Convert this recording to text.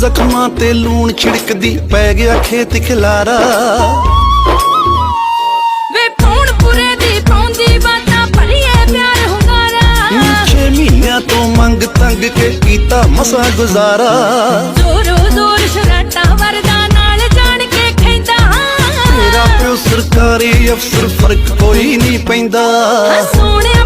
ਜ਼ਖਮਾਂ ਤੇ ਲੂਣ ਛਿੜਕਦੀ ਪੈ ਗਿਆ ਖੇਤ ਖਿਲਾਰਾ। ਵੇ ਪੌਣ ਪੁਰੇ ਦੀ ਪਾਉਂਦੀ ਬਾਤਾਂ ਭਰੀਏ ਪਿਆਰ ਹੁੰਗਾਰਾ। 6 ਮਹੀਨਿਆਂ ਤੋਂ ਮੰਗ ਤੰਗ ਕੇ ਕੀਤਾ ਮਸਾ ਗੁਜ਼ਾਰਾ। ਜ਼ੋਰੋ ਜ਼ੋਰ ਸ਼ਰਾਟਾ ਵਰਦਾ ਨਾਲ ਜਾਣ ਕੇ ਖੈਂਦਾ। ਤੇਰਾ ਪਿਓ ਸਰਕਾਰੀ ਅਫਸਰ ਫਰਕ ਕੋਈ ਨਹੀਂ ਪੈਂਦਾ। ਸੋਹਣਿਆ